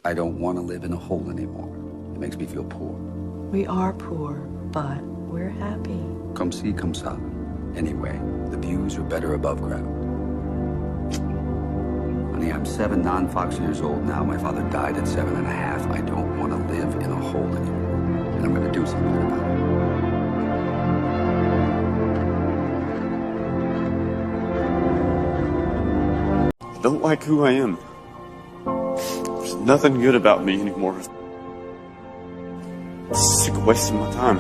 I don't want to live in a hole anymore. It makes me feel poor. We are poor, but we're happy. Come see, come ça. Anyway, the views are better above ground. Honey, I'm 7 non-Fox years old now. My father died at 7.5. I don't want to live in a hole anymore. And I'm going to do something about it. I don't like who I am. There's nothing good about me anymore. I'm sick of wasting my time.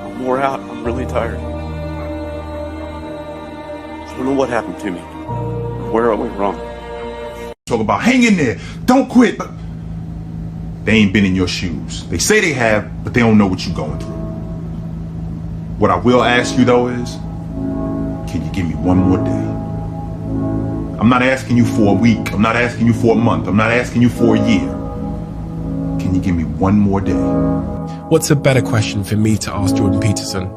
I'm wore out. I'm really tired. I don't know what happened to me. Where I went wrong. Talk about hang in there, don't quit, but they ain't been in your shoes. They say they have, but they don't know what you're going through. What I will ask you though is, can you give me one more day? I'm not asking you for a week. I'm not asking you for a month. I'm not asking you for a year. Can you give me one more day? What's a better question for me to ask Jordan Peterson?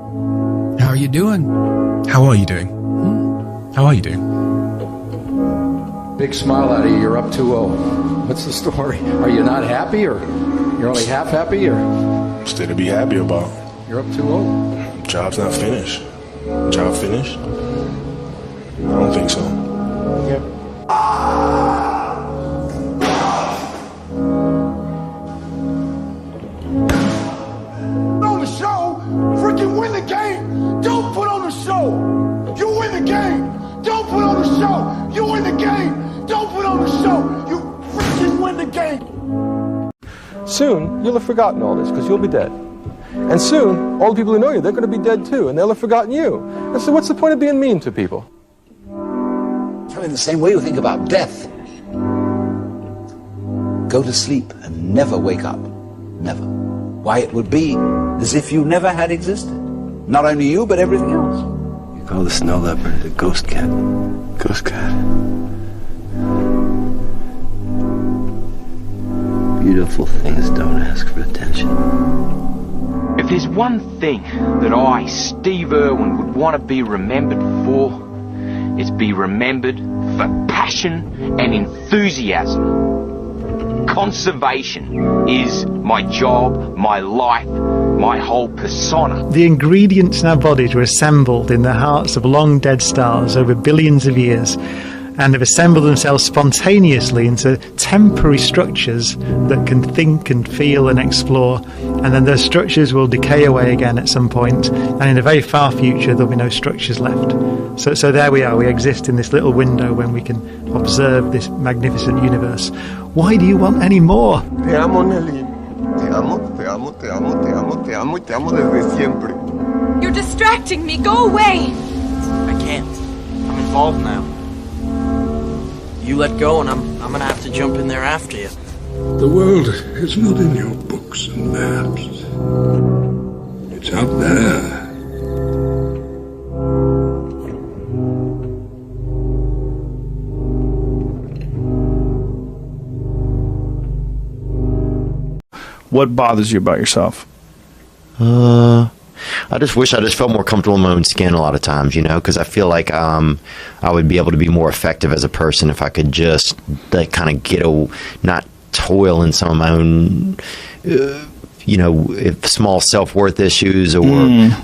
How are you doing? How are you doing? How are you doing? Big smile out of you. You're up 2-0. What's the story? Are you not happy, or you're only half happy, or? Still to be happy about. You're up 2-0. Job's not finished. Job finished? I don't think so. Yep. On the show, freaking win the game. Don't put on the show. You win the game. Don't put on the show. You win the game. Don't put on the show. You freaking win the game. Soon, you'll have forgotten all this because you'll be dead. And soon, all the people who know you, they're going to be dead too, and they'll have forgotten you. And so what's the point of being mean to people? In the same way you think about death. Go to sleep and never wake up. Never. Why, it would be as if you never had existed. Not only you, but everything else. You call the snow leopard the ghost cat. Ghost cat. Beautiful things don't ask for attention. If there's one thing that I, Steve Irwin, would want to be remembered for, it's be remembered for passion and enthusiasm. Conservation is my job, my life, my whole persona. The ingredients in our bodies were assembled in the hearts of long dead stars over billions of years, and have assembled themselves spontaneously into temporary structures that can think and feel and explore, and then those structures will decay away again at some point, and in the very far future there'll be no structures left. So there we are, we exist in this little window when we can observe this magnificent universe. Why do you want any more? Te amo, Nelly. Te amo, te amo, te amo, te amo, te amo, y te amo desde siempre. You're distracting me. Go away. I can't. I'm involved now. You let go and I'm gonna have to jump in there after you. The world is not in your books and maps. It's out there. What bothers you about yourself? I just wish I just felt more comfortable in my own skin a lot of times, you know, because I feel like I would be able to be more effective as a person if I could just like kind of not toil in some of my own, you know, small self-worth issues or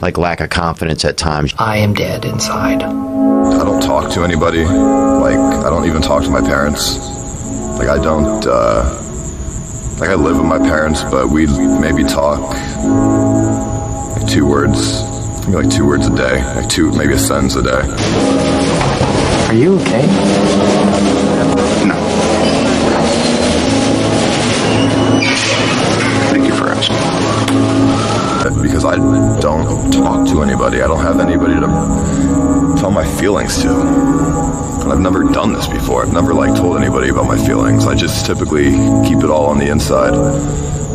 like lack of confidence at times. I am dead inside. I don't talk to anybody. Like, I don't even talk to my parents. Like, I don't, like, I live with my parents, but we maybe talk like 2 words, maybe like 2 words a day, like maybe a sentence a day. Are you okay? No. Thank you for asking. Because I don't talk to anybody. I don't have anybody to tell my feelings to. And I've never done this before. I've never like told anybody about my feelings. I just typically keep it all on the inside.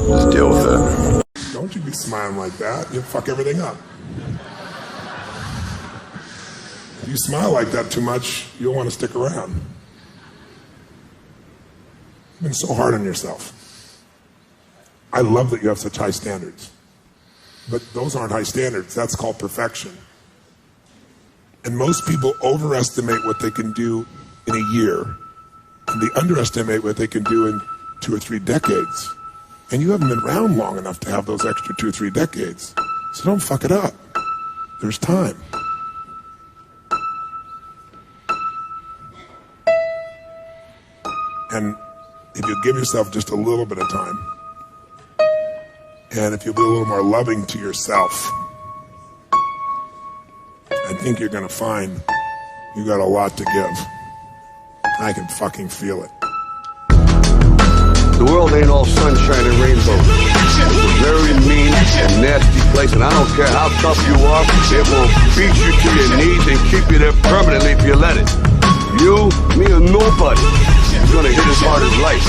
Just deal with it. Don't you be smiling like that. You'll fuck everything up. If you smile like that too much, you'll want to stick around. You've been so hard on yourself. I love that you have such high standards. But those aren't high standards. That's called perfection. And most people overestimate what they can do in a year And they underestimate what they can do in 2 or 3 decades. And you haven't been around long enough to have those extra 2 or 3 decades. So don't fuck it up. There's time. And if you give yourself just a little bit of time, and if you'll be a little more loving to yourself, I think you're gonna find you got a lot to give. I can fucking feel it. The world ain't all sunshine and rainbows. It's a very mean and nasty place, and I don't care how tough you are, it will beat you to your knees and keep you there permanently if you let it. You, me, or nobody is gonna hit as hard as life.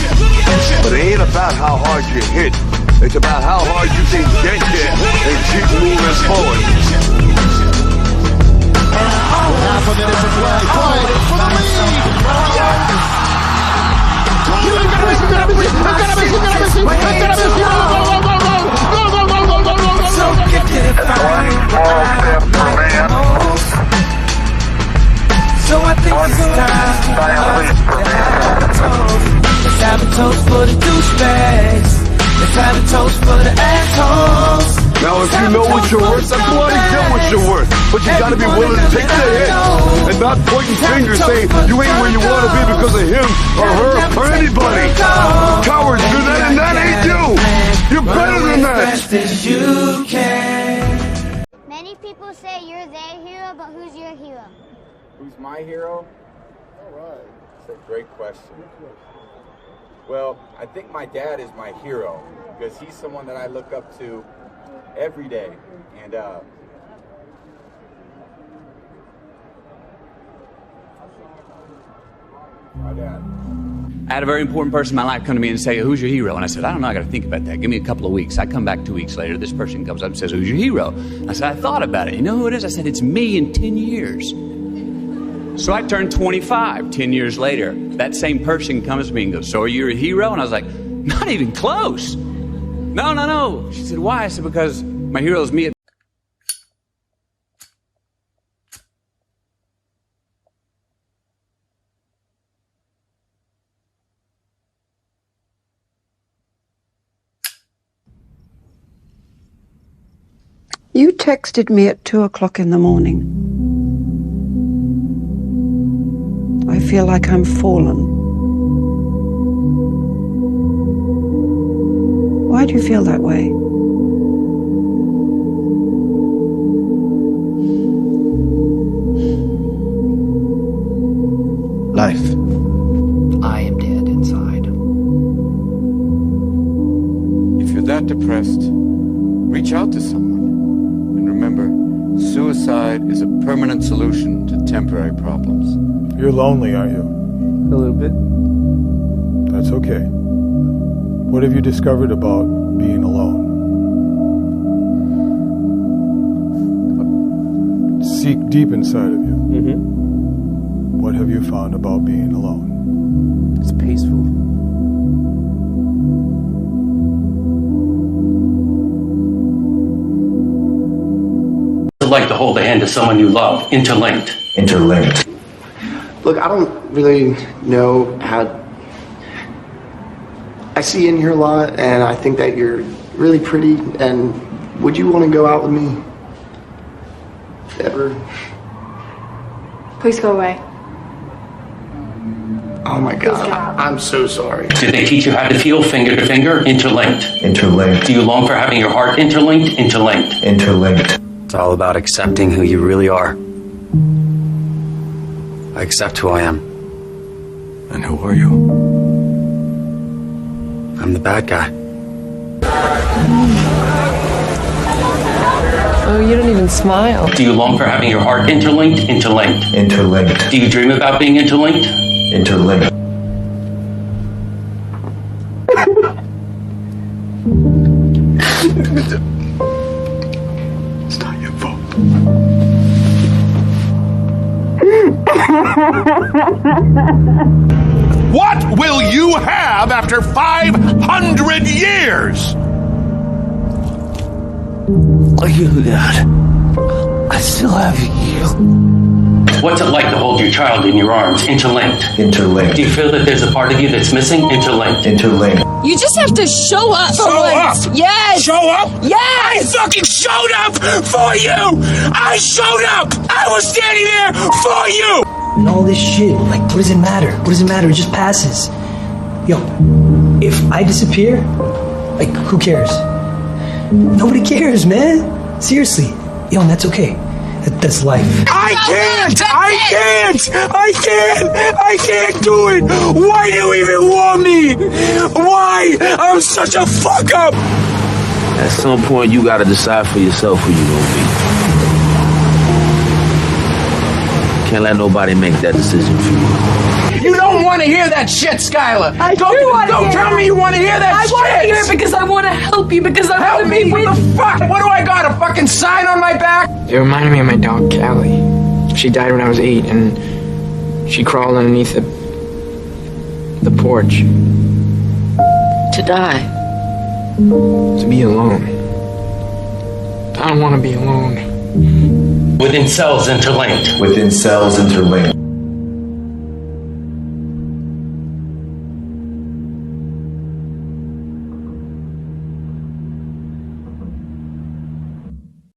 But it ain't about how hard you hit. It's about how hard you can get there and keep moving forward. Half a minute to play. Play for the lead. Yes! So I think it's time let's have a toast for the douchebags. Let's have a toast for the assholes. Now if you know what you're worth, then go out and get what you're worth. But you gotta be willing to take the hit and not pointing fingers saying you ain't where you wanna be because of him or her or anybody. Cowards do that and that ain't you. You're better than that. Many people say you're their hero, but who's your hero? Who's my hero? All right. That's a great question. Well, I think my dad is my hero because he's someone that I look up to every day. And my dad. I had a very important person in my life come to me and say, who's your hero? And I said, I don't know, I got to think about that. Give me a couple of weeks. I come back 2 weeks later. This person comes up and says, who's your hero? I said, I thought about it. You know who it is? I said, it's me in 10 years. So I turned 25 10 years later. That same person comes to me and goes, so are you a hero? And I was like, not even close. No. She said, why? I said, because my hero is me. You texted me at 2 o'clock in the morning. I feel like I'm fallen. Why do you feel that way? Life. I am dead inside. If you're that depressed, reach out to someone. And remember, suicide is a permanent solution to temporary problems. You're lonely, aren't you? A little bit. That's okay. What have you discovered about being alone? Seek deep inside of you. Mm-hmm. What have you found about being alone? It's peaceful. It's like to hold the hand of someone you love, interlinked. Interlinked. Look, I don't really know how... I see you in here a lot, and I think that you're really pretty, and would you want to go out with me? Ever? Please go away. Oh my God, I'm so sorry. Did they teach you how to feel finger to finger? Interlinked. Interlinked. Do you long for having your heart interlinked? Interlinked. Interlinked. It's all about accepting who you really are. I accept who I am. And who are you? I'm the bad guy. Oh, you don't even smile. Do you long for having your heart interlinked? Interlinked. Interlinked. Do you dream about being interlinked? Interlinked. It's not your fault. What will you have after 500 years? Look at that. I still have you. What's it like to hold your child in your arms, interlinked? Interlinked. Do you feel that there's a part of you that's missing, interlinked? Interlinked. You just have to show up for once. Yes. Show up? Yes. I fucking showed up for you. I showed up. I was standing there for you. And all this shit, like, what does it matter? What does it matter? It just passes. Yo, if I disappear, like, who cares? Nobody cares, man. Seriously. Yo, and that's okay. That's life. I can't do it. Why do you even want me? Why? I'm such a fuck up. At some point, you gotta decide for yourself who you gonna be. Can't let nobody make that decision for you. You don't want to hear that shit, Skylar. I do want to hear it. Don't tell me you want to hear that shit. I want to hear it because I want to help you, because I want to be with you. What the fuck? What do I got, a fucking sign on my back? It reminded me of my dog, Callie. She died when I was 8, and she crawled underneath the porch. To die. To be alone. I don't want to be alone. Within cells interlinked. Within cells interlinked.